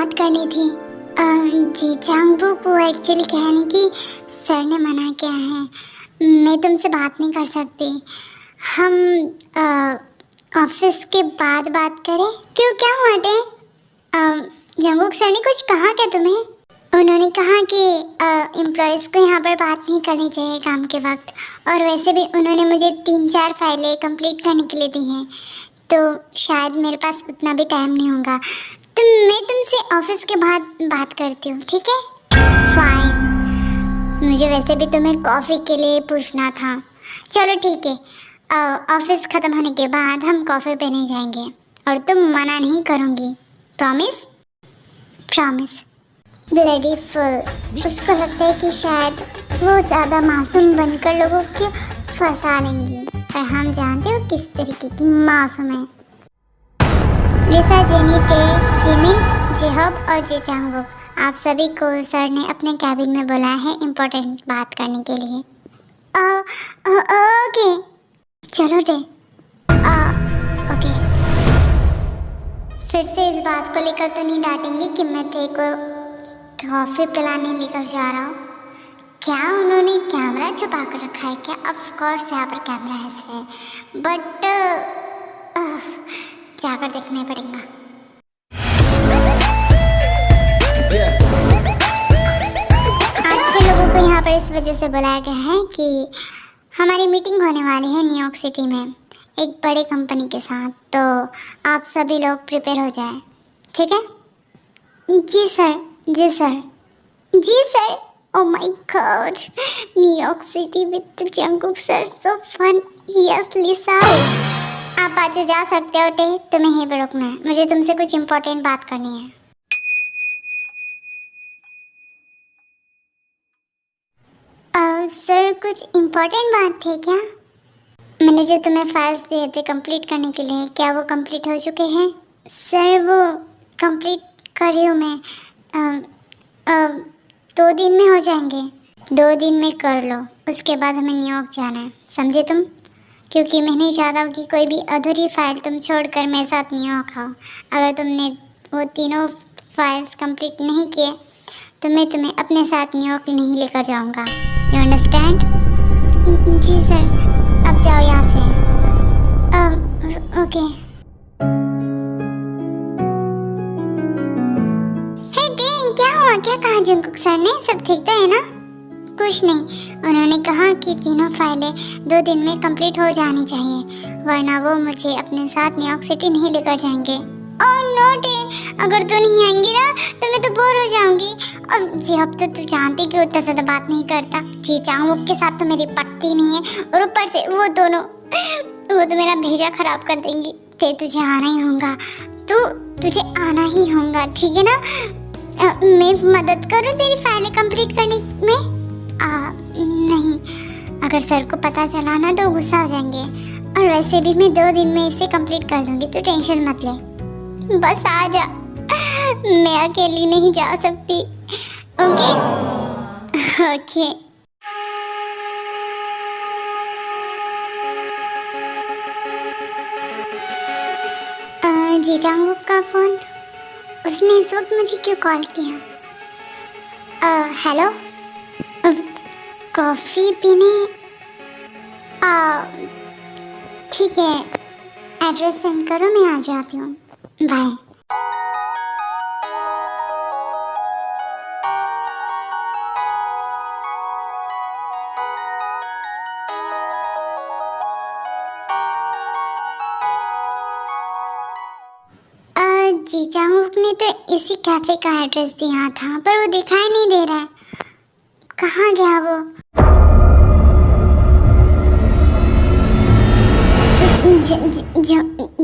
बात करनी थी। जी चांगबुक, वो एक्चुअली कहने की सर ने मना किया है, मैं तुमसे बात नहीं कर सकती। हम ऑफिस के बाद बात करें? क्यों, क्या हुआ टे? जंगकुक सर ने कुछ कहा क्या तुम्हें? उन्होंने कहा कि एम्प्लॉयज़ को यहाँ पर बात नहीं करनी चाहिए काम के वक्त, और वैसे भी उन्होंने मुझे 3-4 फाइलें कंप्लीट करने के लिए दी हैं, तो शायद मेरे पास उतना भी टाइम नहीं होगा। तो मैं तुमसे ऑफिस के बाद बात करती हूँ, ठीक है? फाइन। मुझे वैसे भी तुम्हें कॉफ़ी के लिए पूछना था। चलो ठीक है, ऑफिस ख़त्म होने के बाद हम कॉफ़ी पे नहीं जाएंगे, और तुम मना नहीं करूँगी। प्रॉमिस? प्रॉमिस। Bloody fool. उसको लगता है कि शायद वो ज़्यादा मासूम बनकर लोगों को फंसा लेंगी, पर हम जानते हो किस तरीके की मासूम है। लिसा, जेनी, टे, जिमिन, जेहब और जे चांगबुक, आप सभी को सर ने अपने कैबिन में बुलाया है इम्पोर्टेंट बात करने के लिए। ओके, चलो टे। ओके। फिर से इस बात को लेकर तो नहीं डांटेंगी कि मैं टे को कॉफ़ी पिलाने लेकर जा रहा हूँ? क्या उन्होंने कैमरा छुपा कर रखा है क्या? ऑफ कोर्स यहाँ पर कैमरा है, बट जाकर देखना पड़ेगा। आज से लोगों को यहाँ पर इस वजह से बुलाया गया है कि हमारी मीटिंग होने वाली है न्यूयॉर्क सिटी में एक बड़े कंपनी के साथ, तो आप सभी लोग प्रिपेयर हो जाएं, ठीक है? जी सर, जी सर, जी sir. Oh my God, New York City with Jungkook sir, so fun. Yes, Lisa. आप आज जा सकते हो टे, तुम्हें यहीं पर रुकना है, मुझे तुमसे कुछ इम्पोर्टेंट बात करनी है। सर, कुछ इम्पोर्टेंट बात थी क्या? मैंने जो तुम्हें फाइल्स दिए थे कंप्लीट करने के लिए, क्या वो कंप्लीट हो चुके हैं? सर, वो कंप्लीट कर रही हूँ मैं। 2 दिन में हो जाएंगे। 2 दिन में कर लो, उसके बाद हमें न्यूयॉर्क जाना है, समझे तुम? क्योंकि मैं नहीं चाहता कि कोई भी अधूरी फाइल तुम छोड़कर मेरे साथ न्यूयॉर्क आओ। अगर तुमने वो तीनों फाइल्स कंप्लीट नहीं किए तो मैं तुम्हें अपने साथ न्यूयॉर्क नहीं लेकर जाऊंगा। You understand? जी सर, अब जाओ यहाँ से। ओके। हे टे, क्या हुआ? क्या कहा जंगकुक सर ने? सब ठीक तो है ना? कुछ नहीं, उन्होंने कहा कि तीनों फाइलें 2 दिन में कंप्लीट हो जानी चाहिए, वरना वो मुझे अपने साथ न्यूयॉर्क सिटी नहीं लेकर जाएंगे। ओह नो टे, अगर तू नहीं आएंगी ना तो मैं तो बोर हो जाऊंगी। और जी अब तो तू जानती कि उतना ज़्यादा बात नहीं करता। जी चांगबुक के साथ तो मेरी पटती नहीं है, और ऊपर से वो दोनों वो तो मेरा भेजा खराब कर देंगी। टे, तुझे आना ही होगा, तुझे आना ही होगा, ठीक है ना? मैं मदद करूँ तेरी फाइलें कंप्लीट करने में? नहीं, अगर सर को पता चला ना तो गुस्सा हो जाएंगे, और वैसे भी मैं 2 दिन में इसे कंप्लीट कर दूंगी, तो टेंशन मत ले। बस आ जा, मैं अकेली नहीं जा सकती। Okay okay. जी चांगबुक का फ़ोन, उसने इस वक्त मुझे क्यों कॉल किया? हेलो, कॉफ़ी पीने? ठीक है, एड्रेस सेंड करो, मैं आ जाती हूँ। बाय। जी चांगबुक ने तो इसी कैफ़े का एड्रेस दिया था, पर वो दिखाई नहीं दे रहा है। कहाँ गया वो?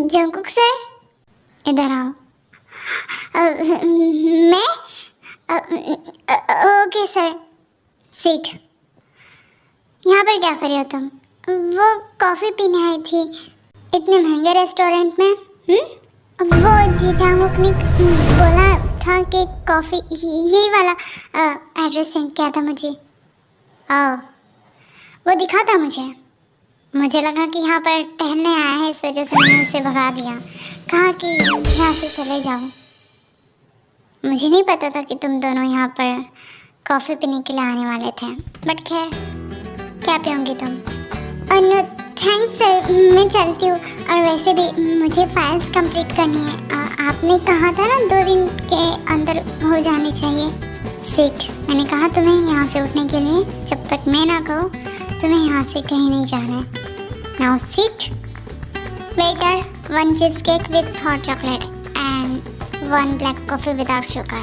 जंगकुक सर, इधर आओ। मैं? Okay sir, seat. यहाँ पर क्या कर रहे हो तुम? वो कॉफ़ी पीने आई थी इतने महंगे रेस्टोरेंट में। वो जी चांगबुक ने बोला था कि कॉफ़ी यही वाला एड्रेस सेंड किया था मुझे। वो दिखा था मुझे लगा कि यहाँ पर टहलने आया है, इस वजह से मैंने उसे भगा दिया, कहा कि यहाँ से चले जाओ। मुझे नहीं पता था कि तुम दोनों यहाँ पर कॉफ़ी पीने के लिए आने वाले थे। बट खैर, क्या पियोगी तुम? नो थैंक्स सर, मैं चलती हूँ। और वैसे भी मुझे फाइल्स कंप्लीट करनी है। आपने कहा था ना 2 दिन के अंदर हो जानी चाहिए। सीट, मैंने कहा तुम्हें यहाँ से उठने के लिए। जब तक मैं ना कहूँ तुम्हें यहाँ से कहीं नहीं जाना है। Now seat. Waiter, 1 cheese cake with hot chocolate and 1 black coffee without sugar.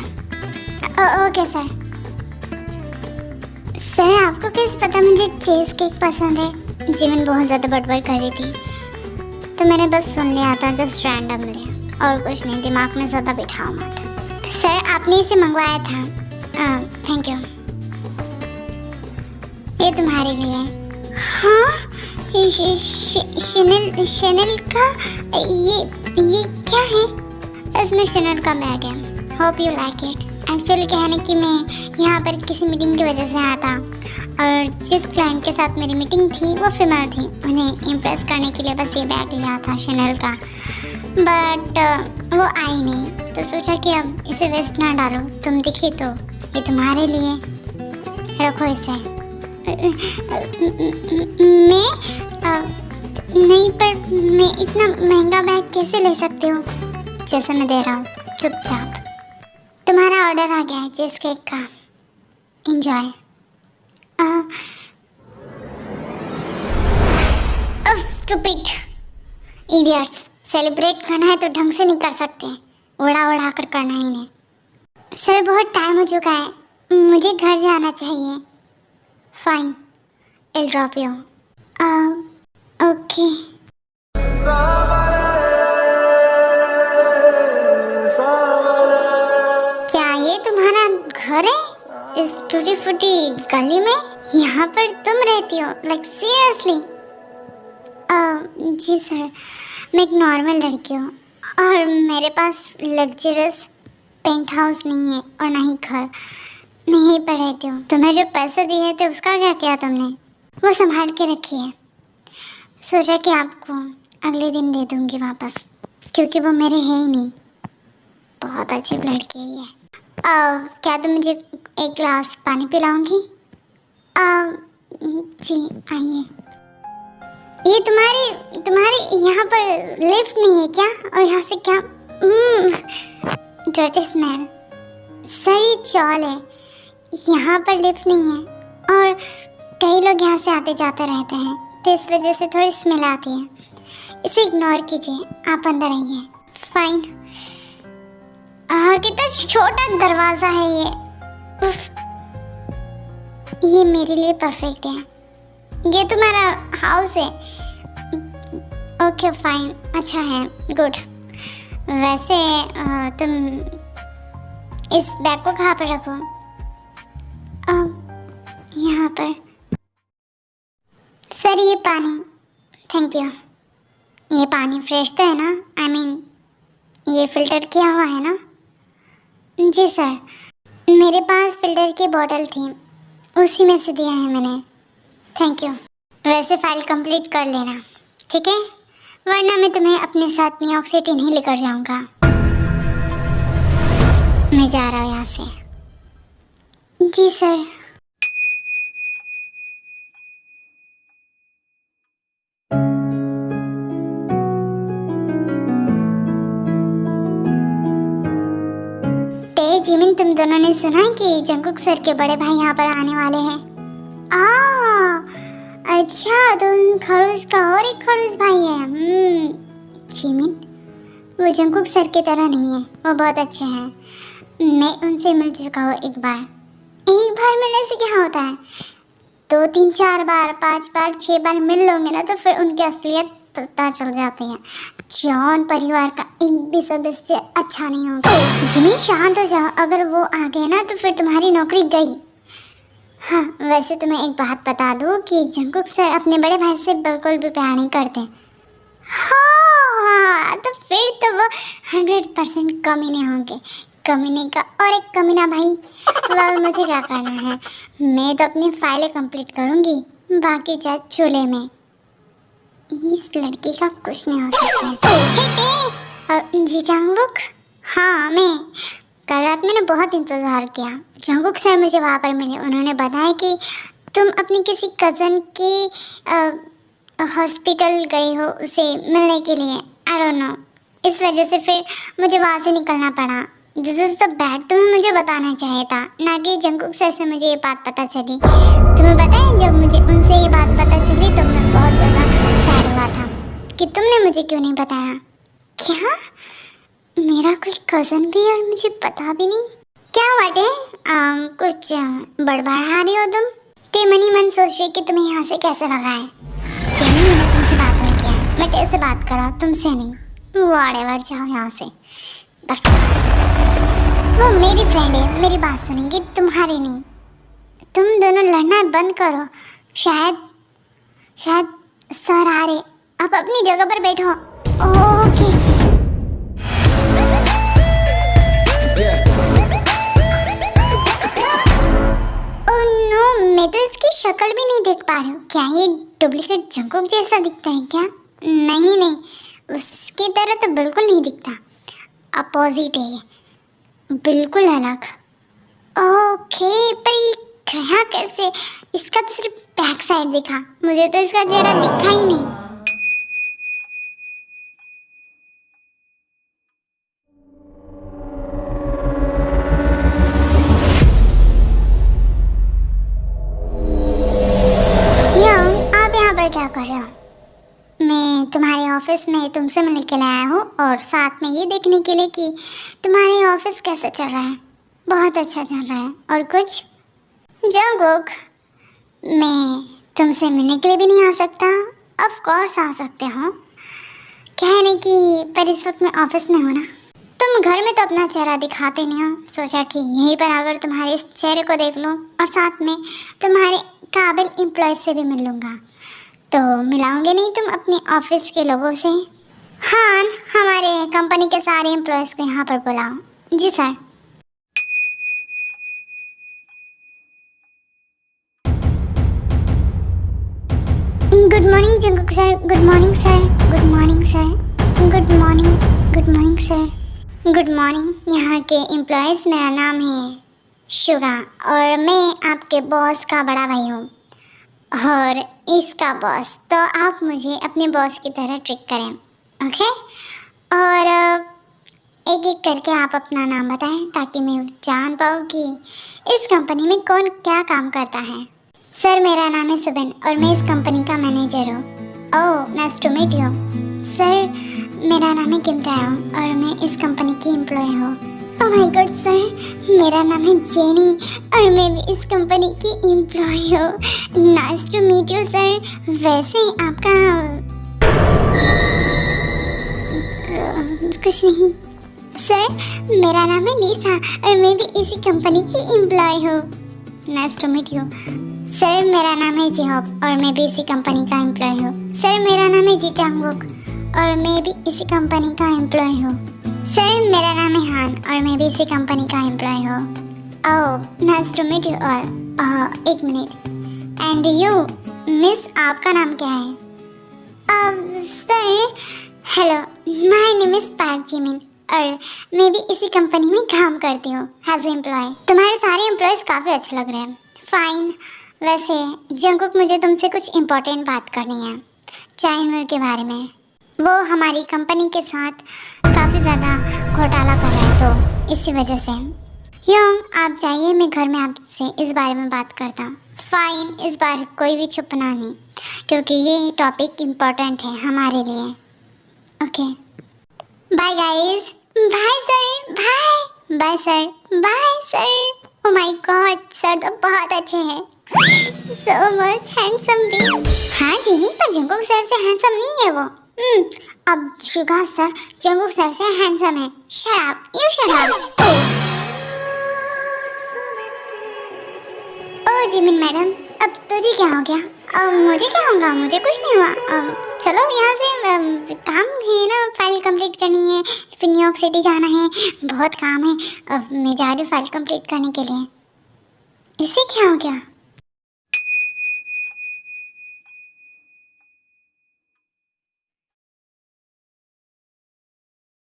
Okay sir. Sir आपको कैसे पता मुझे चीज़ केक पसंद है? जीवन बहुत ज़्यादा बड़बड़ कर रही थी तो मैंने बस सुन लिया था, जस्ट रैंडमली, और कुछ नहीं। दिमाग में ज़्यादा बिठाओ मत। सर आपने इसे मंगवाया था। Thank you. ये तुम्हारे लिए। हाँ, शनेल का ये क्या है? इसमें शनेल का बैग है। Hope you like it. Actually कहने कि मैं यहाँ पर किसी मीटिंग की वजह से आया था, और जिस क्लाइंट के साथ मेरी मीटिंग थी वो फीमेल थी। उन्हें इम्प्रेस करने के लिए बस ये बैग लिया था शनेल का, बट वो आई नहीं, तो सोचा कि अब इसे वेस्ट ना डालो। तुम दिखी तो ये तुम्हारे लिए, रखो इसे। मैं नहीं, पर मैं इतना महंगा बैग कैसे ले सकती हूँ? जैसे मैं दे रहा हूँ, चुपचाप। तुम्हारा ऑर्डर आ गया है चीज़ केक का, एंजॉय। स्टूपिड इडियट्स, सेलिब्रेट करना है तो ढंग से नहीं कर सकते, उड़ा उड़ा कर करना ही नहीं। सर बहुत टाइम हो चुका है, मुझे घर जाना चाहिए। Fine, I will drop you. Okay. क्या ये तुम्हारा घर है इस टूटी फूटी गली में? यहाँ पर तुम रहती हो? Like seriously? जी सर, मैं एक नॉर्मल लड़की हूँ और मेरे पास लग्जरियस पेंट हाउस नहीं है और ना ही घर। मैं यहीं पर रहती हूँ। तुम्हें जो पैसे दिए थे उसका क्या किया तुमने? वो संभाल के रखी है। सोचा कि आपको अगले दिन दे दूँगी वापस, क्योंकि वो मेरे है ही नहीं। बहुत अच्छी लड़की है ये। क्या तुम मुझे एक गिलास पानी पिलाओगी? जी आइए। ये तुम्हारी यहाँ पर लिफ्ट नहीं है क्या? और यहाँ से क्या डर्टी स्मेल। सर ये चॉल है, यहाँ पर लिफ्ट नहीं है और कई लोग यहाँ से आते जाते रहते हैं, तो इस वजह से थोड़ी स्मेल आती है। इसे इग्नोर कीजिए, आप अंदर आइए। फाइन। कितना छोटा दरवाज़ा है ये। उफ, ये मेरे लिए परफेक्ट है। ये तुम्हारा हाउस है? ओके फाइन, अच्छा है, गुड। वैसे तुम इस बैग को कहाँ पर रखो? यहाँ पर। सर ये पानी। Thank you. ये पानी फ्रेश तो है ना? आई मीन ये फ़िल्टर किया हुआ है ना? जी सर, मेरे पास फ़िल्टर की बोतल थी, उसी में से दिया है मैंने। Thank you. वैसे फ़ाइल कंप्लीट कर लेना, ठीक है? वरना मैं तुम्हें अपने साथ न्यूयॉर्क सिटी नहीं लेकर जाऊंगा। मैं जा रहा हूँ यहाँ से। जी सर। जिमिन, तुम दोनों ने सुना कि जंगकुक सर के बड़े भाई यहाँ पर आने वाले हैं? अच्छा, तो उन खड़ूस का और एक खड़ूस भाई है। जिमिन, वो जंगकुक सर की तरह नहीं है, वो बहुत अच्छे हैं। मैं उनसे मिल चुका हूँ एक बार। एक बार मिलने से क्या होता है? 2 3 4 बार, 5 बार, 6 बार मिल लोगे ना, तो फिर उनकी असलियत पता चल जाती है। जॉन परिवार का एक भी सदस्य अच्छा नहीं होगा। जिमी शांत हो जाओ, अगर वो आ गए ना तो फिर तुम्हारी नौकरी गई। हाँ, वैसे तुम्हें एक बात बता दूँ कि जंगकुक सर अपने बड़े भाई से बिल्कुल भी प्यार नहीं करते। हाँ, तो फिर तो वो 100% कमीने होंगे। कमीने का और एक कमीना भाई। वेल, मुझे क्या करना है? मैं तो अपनी फाइलें कंप्लीट करूँगी, बाकी चाहे चूल्हे में। इस लड़की का कुछ नहीं हो सकता। जी जंगकुक, हाँ मैं। कल रात मैंने बहुत इंतज़ार किया। जंगकुक सर मुझे वहाँ पर मिले। उन्होंने बताया कि तुम अपनी किसी कज़न के हॉस्पिटल गई हो उसे मिलने के लिए। आई डोंट नो, इस वजह से फिर मुझे वहाँ से निकलना पड़ा। This is the bad. तुम्हें मुझे बताना चाहिए था, ना कि जंगकुक सर से मुझे ये बात पता चली। तुम्हें पता है, जब मुझे उनसे ये बात पता चली तो मैं बहुत ज़्यादा सैड हुआ था कि तुमने मुझे क्यों नहीं बताया। क्या मेरा कोई कज़न भी और मुझे पता भी नहीं? क्या बात है? कुछ बड़बड़ा रही हो तुम? ते मनी मन सोच रही कि तुम्हें यहाँ से कैसे भगाए। जेनी, मैंने तुमसे बात नहीं किया है, मैं तेरे से बात कर रहा हूँ, तुमसे नहीं। व्हाटएवर, जाओ यहाँ से। बकवास। वो मेरी फ्रेंड है, मेरी बात सुनेंगी, तुम्हारी नहीं। तुम दोनों लड़ना बंद करो। शायद सर आ रहे। अब अपनी जगह पर बैठो। ओके। ओह नो, मैं तो इसकी शक्ल भी नहीं देख पा रही हूँ। क्या ये डुप्लीकेट जंगकुक जैसा दिखता है क्या? नहीं, उसकी तरह तो बिल्कुल नहीं दिखता। अपोजिट है ये, बिल्कुल अलग। ओके, पर ये गया कैसे? इसका तो सिर्फ बैक साइड दिखा, मुझे तो इसका चेहरा दिखा ही नहीं। आप यहाँ पर क्या कर रहे हो? मैं तुम्हारे ऑफिस में तुमसे मिल के लाया हूँ और साथ में ये देखने के लिए कि तुम्हारे ऑफिस कैसा चल रहा है। बहुत अच्छा चल रहा है। और कुछ? जंगकुक, मैं तुमसे मिलने के लिए भी नहीं आ सकता? ऑफ कोर्स आ सकते हो, कहने की, पर इस वक्त मैं ऑफिस में हूँ ना। तुम घर में तो अपना चेहरा दिखाते नहीं हो, सोचा कि यहीं पर आकर तुम्हारे इस चेहरे को देख लूँ और साथ में तुम्हारे काबिल एम्प्लॉय से भी मिल लूँगा। तो मिलाओगे नहीं तुम अपने ऑफिस के लोगों से? हाँ, हमारे कंपनी के सारे एम्प्लॉयज़ को यहाँ पर बुलाओ। जी sir. Good morning Jungkook sir. Good morning sir. Good morning sir. Good morning. Good morning sir. Good morning यहाँ के एम्प्लॉयज़। मेरा नाम है शुगा और मैं आपके बॉस का बड़ा भाई हूँ और इसका बॉस। तो आप मुझे अपने बॉस की तरह ट्रीट करें, ओके? और एक एक करके आप अपना नाम बताएं ताकि मैं जान पाऊँ कि इस कंपनी में कौन क्या काम करता है। सर, मेरा नाम है सुबिन और मैं इस कंपनी का मैनेजर हूँ। Oh, nice to meet you. Sir, मेरा नाम है किम टायोंग और मैं इस कंपनी की एम्प्लॉय हूँ। ओह माय गॉड सर, मेरा नाम है जेनी और मैं भी इस कंपनी की एम्प्लॉय हूँ। Nice to meet you sir. वैसे आपका कुछ नहीं सर, मेरा नाम है लीसा और मैं भी इसी कंपनी की एम्प्लॉय हूँ। Nice to meet you sir. मेरा नाम है जिहोप और मैं भी इसी कंपनी का एम्प्लॉय हूँ। सर, मेरा नाम है जी चांगवुक और मैं भी इसी कंपनी का एम्प्लॉय हूँ। सर, मेरा नाम है हान और मैं भी इसी कंपनी का एम्प्लॉय हूँ। Oh, nice to meet you all. एक मिनट। एंड यू मिस, आपका नाम क्या है? Sir, hello, my name is Park Jimin और मैं भी इसी कंपनी में काम करती हूँ एज एम्प्लॉय। तुम्हारे सारे एम्प्लॉयज़ काफ़ी अच्छे लग रहे हैं। फाइन। वैसे जंगकुक, मुझे तुमसे कुछ इम्पोर्टेंट बात करनी है चाइनवर के बारे में। वो हमारी कंपनी के साथ काफ़ी ज़्यादा घोटाला कर रहा है, तो इसी वजह से। योंग, आप जाइए, मैं घर में आपसे इस बारे में बात करता हूँ। फाइन, इस बार कोई भी छुपना नहीं क्योंकि ये टॉपिक इम्पोर्टेंट है हमारे लिए। Okay, bye guys. Bye sir. Bye. Bye sir. Bye sir. Oh my god, sir तो बहुत अच्छे हैं। सो मच हैंडसम भी। हाँ जीनी, पर जंगकुक सर से हैंडसम नहीं है वो। अब शुगा सर जंगकुक सर से हैंडसम है। Shut up, you shut up. Oh Jimin madam, अब तुझे क्या हो गया? मुझे क्या होगा? मुझे कुछ नहीं हुआ। चलो यहाँ से, काम है ना, फाइल कंप्लीट करनी है, फिर न्यूयॉर्क सिटी जाना है, बहुत काम है। अब मैं जा रही हूँ फाइल कंप्लीट करने के लिए। इससे क्या हो गया?